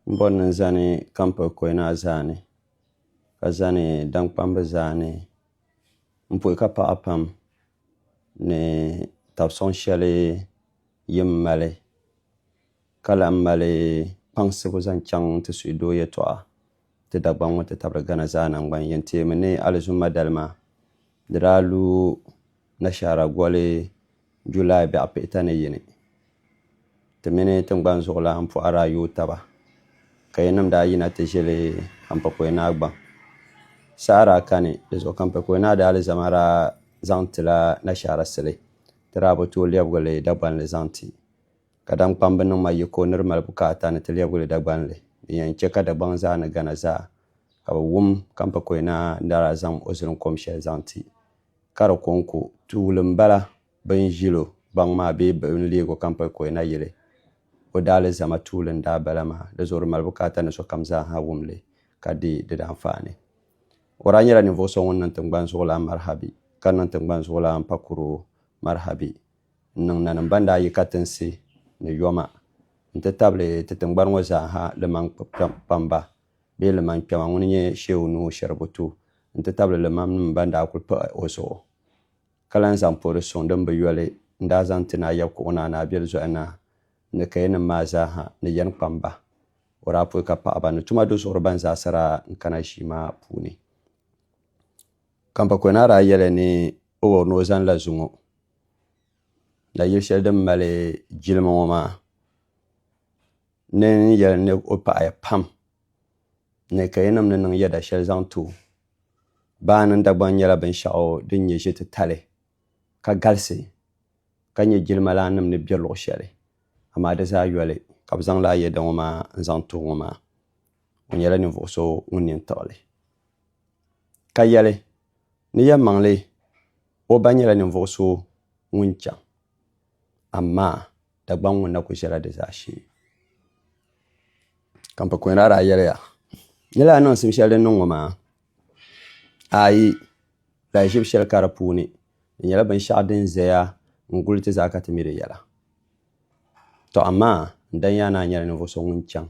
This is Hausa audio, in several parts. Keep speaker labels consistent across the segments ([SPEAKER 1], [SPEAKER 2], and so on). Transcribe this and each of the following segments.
[SPEAKER 1] Bon zani kampa koina zani ka zani dankpambi zani mpuhi ka paɣa pam ni tabi soŋ shɛli yin mali ka lahi mali kpaŋsibu zaŋ chaŋ ti suhi doo yɛltɔɣa ti Dagbaŋ ŋɔ ti tabili Gana zaa nangbani yini teemi ni Alizuma dalima di daa lu nashaara goli Julai bɛɣu pihita ni yini ti mini tingbani zuɣulana pɔhiri ayooi taba ka yinim daa yina ti ʒili kampa koinaa gbaŋ saɣiri akani di zuɣu kampa koinaa daa alizama daa zaŋ tila nashaara sili ti daa bi tooi lɛbigili Dagbanli zaŋ ti ka dankpambi niŋ ma yiko ni di mali bukaata ni ti lɛbigili Dagbanli din yɛn chɛ ka Dagbaŋ zaa ni Gana zaa ka bi wum kampa koinaa ni daa zaŋ o zilinkom shɛli zaŋ ti ka di konko tuuli n bala bin ʒilo gbaŋ maa bee bin leego kampa koina yili o daali zama tuuli n daa bala maa di zuɣu di mali bukaata ni sokam zaa ha wumli ka di danfaani o daa nyɛla ninvuɣu so ŋun niŋ tingbani zuɣulana marihabi ka niŋ tingbani zuɣulana pakuro marihabi n niŋ nanim ban daa yi katinsi ni yoma n ti tabili ti tingbani ŋɔ zaa ha liman kpamba bee liman kpɛma ŋun nyɛ Shehu Nuhu Shaributu n ti tabili liman nim ban daa kuli pahi o zuɣu ka lan zaŋ pori soŋ din bi yɔli n daa zaŋ ti na ayɛbi kuɣu na ni abiɛli zohi na ni kaya nim maa zaa ha ni yɛn kpamba o daa pui ka paɣaba ni tuma do zuɣuri ban zaa sa daa n kana ʒii maa puuni kampa koinaa daa yɛli ni o ni o zaŋla zuŋo la yili shɛli din mali jilimi ŋɔ maa ni yɛli ni o paɣaya pam ni kaya nim ni niŋ yɛda shɛli zaŋ tu baa ni Dagbaŋ nyɛla binshaɣu din nyɛ ʒi titali ka galisi ka nyɛ jilima lan nim ni bɛ luɣu shɛli amaa di zaa yɔli ka bi zaŋ la ayɛda ŋɔ maa n zaŋ tu ŋɔ maa o nyɛla ninvuɣu so ŋun nini tiɣili ka yɛli ni yɛn maŋli o ba nyɛla ninvuɣu so ŋun chaŋ amaa Dagbaŋ ŋɔ na ku ʒɛla di zaa shee kampa koinaa daa yɛliya ni lan niŋ sim shɛli din niŋ ŋɔ maa ayi la ʒibu shɛli ka di puuni di nyɛla binshaɣu din ʒɛya n guli ti zaa ka ti mi di yɛla to amaa n dan yaa naa nyɛla ninvuɣu so ŋun chaŋ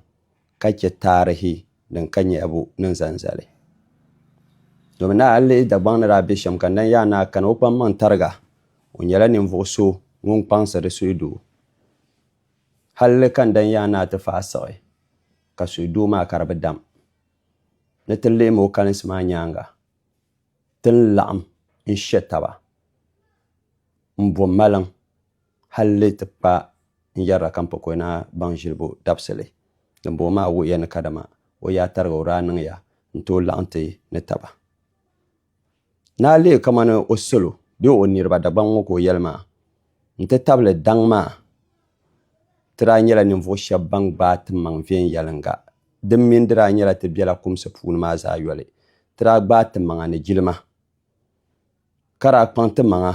[SPEAKER 1] ka chɛ taarihi din ka nyɛhibu ni zan zali domin na a lihi Dagbaŋ ni daa bɛ shɛm ka n dan yaa naa kana o kpam maŋ tariga o nyɛla ninvuɣu so ŋun kpaŋsiri suhi doo halli ka n dan yaa naa ti fahi siɣi ka suhi doo maa ka di bi dam ni ti lihimi o kalinsi maa nyaanga ti ni laɣam n shɛ taba n bo maliŋ halli ti kpa n yɛrila kampa koinaa gbaŋ ʒilibu dabisili din bo maa wuhiya ni kadama o yaa tariga o daa niŋya n tooi laɣamti ni taba na a lihi kamani o salo bee o niraba Dagbaŋ ŋɔ ka o yɛli maa n ti tabili daŋ maa ti daa nyɛla ninvuɣu shɛba ban gbaai ti maŋ viɛnyɛlinga din mini di daa nyɛla ti biɛla kumsi puuni maa zaa yɔli ti daa gbaai ti maŋa ni jilima ka daa kpaŋ ti maŋa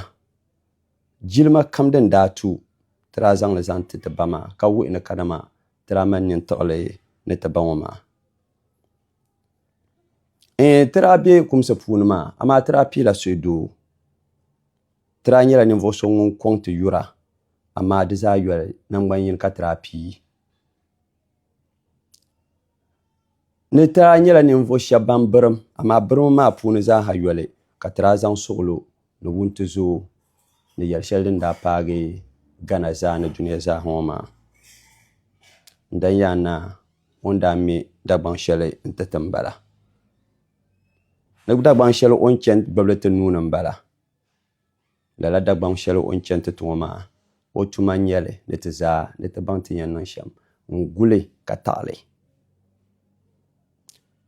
[SPEAKER 1] jilima kam din daa tu ti daa zaŋli zaŋ ti ti ba maa ka wuhi ni kadama ti daa mali nini tiɣili ni ti ba ŋɔ maa ti daa bɛ kumsi puuni maa amaa ti daa piila suhi doo ti daa nyɛla ninvuɣu so ŋun kɔŋ ti yura amaa di zaa yɔli nangbani yini ka ti daa pii ni ti daa nyɛla ninvuɣu shɛba ban birim amaa birim maa puuni zaa ha yɔli ka ti daa zaŋ suɣulo ni wuntizoo ni yɛli shɛli din daa paagi Gana zaa ni duniya zaa ŋɔ maa n dan yaa na ŋun daa mi Dagbaŋ shɛli n ti ti n bala ni Dagbaŋ shɛli o ni chɛni gbibili ti nuuni n bala lala Dagbaŋ shɛli o ni chɛni ti ti ŋɔ maa o tuma n nyɛli ni ti zaa ni ti baŋ ti yɛn niŋ shɛm n guli ka taɣali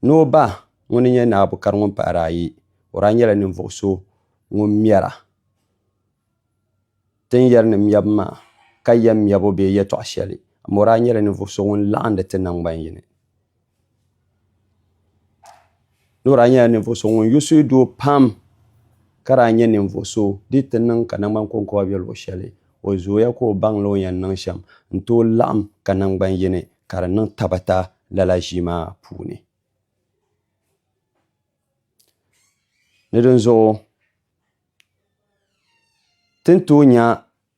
[SPEAKER 1] ni o ba ŋuni nyɛ naa Bukari ŋun pahari ayi o daa nyɛla ninvuɣu so ŋun mɛra ti ni yɛri ni mɛbu maa ka yɛ mɛbu bee yɛltɔɣa shɛli amaa o daa nyɛla ninvuɣu so ŋun laɣandi ti nangbani yini ni o daa nyɛla ninvuɣu so ŋun yu suhu doo pam ka daa nyɛ ninvuɣu so di ti niŋ ka nangbani konkoba bɛ luɣu shɛli o zooya ka o baŋli o yɛn niŋ shɛm n tooi laɣam ka nangbani yini ka di niŋ tabata lala ʒii maa puuni ni din zuɣu ti ni tooi nya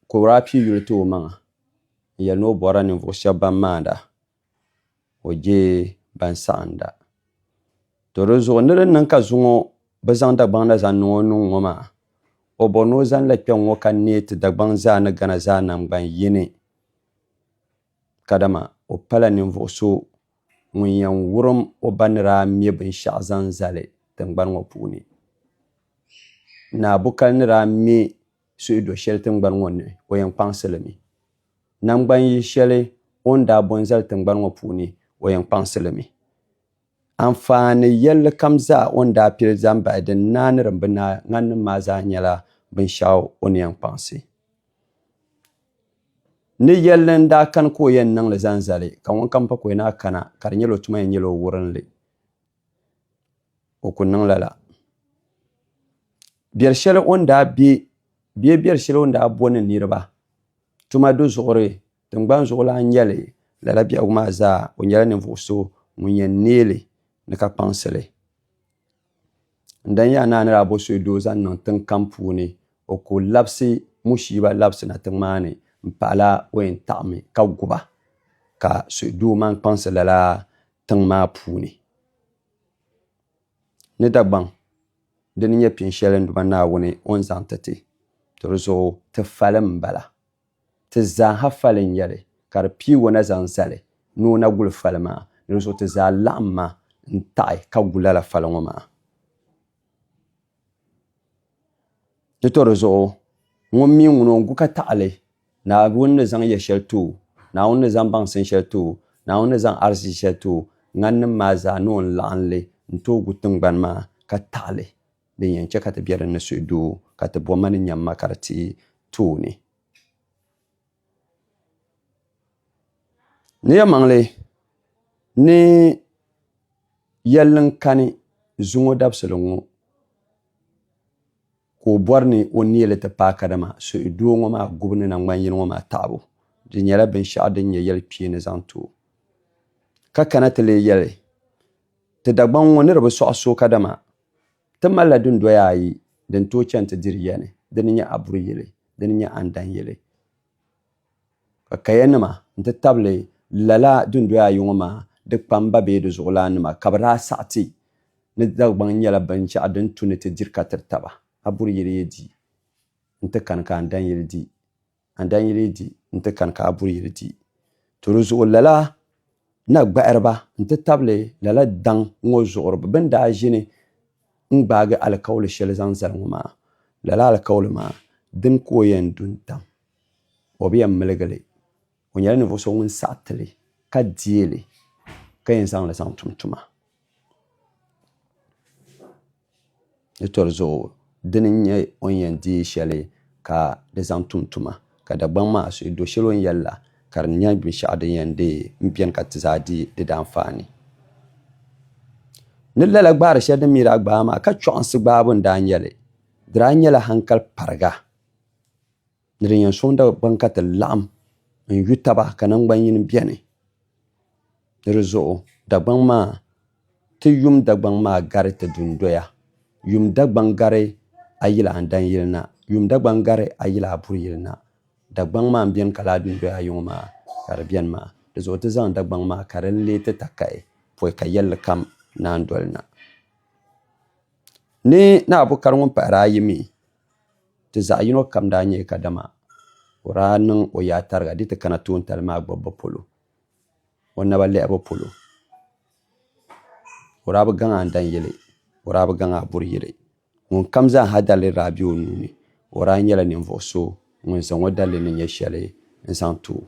[SPEAKER 1] ka o daa pii yuli ti o maŋa n yɛli ni o bɔrila ninvuɣu shɛba ban maanda o je ban saɣanda to di zuɣu ni di niŋ ka zuŋo bi zaŋ Dagbaŋ na zaŋ niŋ o nuŋ ŋo maa o bo ni o zaŋ la kpɛŋ ŋo ka neei ti Dagbaŋ zaa ni gana zaa nangban yini kadama o pala ninvuɣu so ŋun yɛn wurim o ba ni daa mɛ binshaɣu zaŋ zali tingbani ŋo puuni ni abukali ni daa mɛ suhi do shɛli tingbani ŋo ni o yɛn kpaŋsilimi nangban yi shɛli o ni daa bo n zali tingbani ŋo puuni o yɛn kpaŋsilimi anfaani yɛlli kam zaa o ni daa pili zaŋ bahi din naa ni din bi naa ŋani maa zaa nyɛla binshaɣu o ni yɛn kpaŋsi ni yɛlli n daa kani ka o yɛn niŋli zaŋ zali ka ŋun kam pa ko naa kana ka di nyɛla o tuma yɛn nyɛla o wurinli o ku niŋla la biɛri shɛli o ni daa biɛri shɛli o ni daa bo ni niriba tuma do zuɣuri tingbani zuɣu lan nyɛli lala biɛhigu maa zaa o nyɛla ninvuɣu so ŋun yɛn neeli ni ka kpaŋsili n dan yaa naa ni daa bo suhi doo zaŋ niŋ tiŋ kam puuni o ku labisi mushiiba labisi na tiŋ maa ni n paɣala o yɛn taɣami ka guba ka suhi doo man kpaŋsi lala tiŋ maa puuni ni Dagbaŋ di ni nyɛ pin shɛli nduma Naawuni o ni zaŋ ti ti di zuɣu ti fali n bala ti zaaha fali n nyɛli ka di piigo na zaŋ zali ni o na guli fali maa di zuɣu ti zaa laɣam ma n taɣi ka gu lala fali ŋo maa ni to di zuɣu ŋun mii ŋuni o gu ka taɣali Naawuni ni zaŋ yɛ shɛli tu Naawuni ni zaŋ baŋsim shɛli tu Naawuni ni zaŋ arziki shɛli tu ŋani nim maa zaa ni o laɣamli n tooi gu tingbani maa ka taɣali din yɛn chɛ ka ti bɛ dinni suhi doo ka ti boma ni nyɛmma ka di ti tooni ni yɛ maŋli ni yɛlli n kani zuŋo dabisili ŋo ka o bɔri ni o neeli ti paai kadama suhi doo ŋo maa gubu ni nangbani yini ŋo maa taɣabu di nyɛla binshaɣu din nyɛ yɛli kpee ni zaŋ too ka kana ti lee yɛli ti Dagbaŋ ŋo ni di bi sɔɣi so kadama ti malila dundoya ayi din tooi chɛni ti diri yɛni di ni nyɛ aburi yili di ni nyɛ andan yili ka kaya nima n ti tabili lala dundoya ayi ŋo maa di kpamba bee di zuɣulana nima ka bi daa saɣati ni Dagbaŋ nyɛla binshaɣu din tu ni ti diri ka tiri taba aburi yili yi di n ti kani ka andan yili di andan yili di n ti kani ka aburi yili di to di zuɣu lala na gbahiriba n ti tabili lala daŋ ŋo zuɣuriba bin daa ʒini n gbaagi alikauli shɛli zaŋ zali ŋo maa lala alikauli maa din ka o yɛn du n tam o bi yɛn miligili o nyɛla ninvuɣu so ŋun saɣatili ka deeli ka yɛn zaŋli zaŋ tum tuma ni to di zuɣu di ni nyɛ o ni yɛn deei shɛli ka di zaŋ tum tuma ka Dagbaŋ maa suhi do shɛli o ni yɛli la ka di nyɛ binshaɣu din yɛn biɛni ka ti zaa di di danfaani ni lala gbaari shɛli din mii daa gbaa maa ka chɔɣinsi gbaabu n daa nyɛli di daa nyɛla hankali pariga ni din yɛn soŋ Dagbaŋ ka ti laɣam n yu taba ka nangbani yini biɛni ni di zuɣu Dagbaŋ maa ti yum Dagbaŋ maa gari ti dundoya yum Dagbaŋ gari a yili andan yili na yum Dagbaŋ gari a yili aburi yili na Dagbaŋ maa n biɛni ka laa dundoya ayi ŋo maa ka di biɛni maa di zuɣu ti zaŋ Dagbaŋ maa ka di lee ti takahi poi ka yɛlli kam naan doli na ni abukari ŋun pahari ayi mi ti zaɣ yino kam daa nyɛ kadama o daa niŋ o yaa tariga di ti kana toontali maa gbubi bi polo o naba lɛhibu polo o daa bi gaŋ andan yili o daa bi gaŋ aburi yili ŋun kam zaa ha dalili daa bɛ o nuuni o daa nyɛla ninvuɣu so ŋun zaŋ o dalili ni nyɛ shɛli n zaŋ too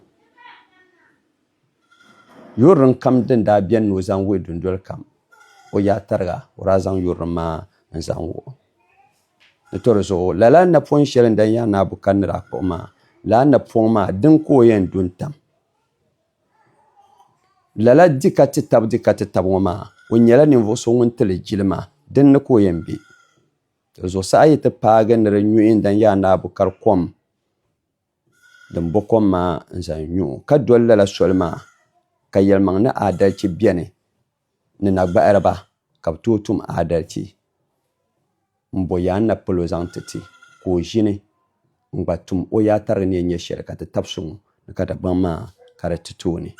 [SPEAKER 1] yurilim kam din daa biɛni ni o zaŋ wuhi dundoli kam o yaa tariga o daa zaŋ yurilim maa n zaŋ wuhi ni to di zuɣu lala napɔŋ shɛli n dan yaa na abukari ni daa kpuɣi maa lala napɔŋ maa din ka o yɛn du n tam lala di ka ti tabi ŋo maa o nyɛla ninvuɣu so ŋun tili jilima din ni ka o yɛn bɛ di zuɣu saha yi ti paagi ni di nyuhi n dan yaa na abukari kom din bo kom maa n zaŋ nyuhi ka doli lala soli maa ka yɛlimaŋ ni adalci biɛni ni na gbahiriba ka bi tooi tum adalci n bo yaan na palo zaŋ titi ka o ʒini n gba tum o yaa tarigi ni yɛn nyɛ shɛli ka ti tabi so ŋo ni ka Dagbaŋ maa ka di ti tooni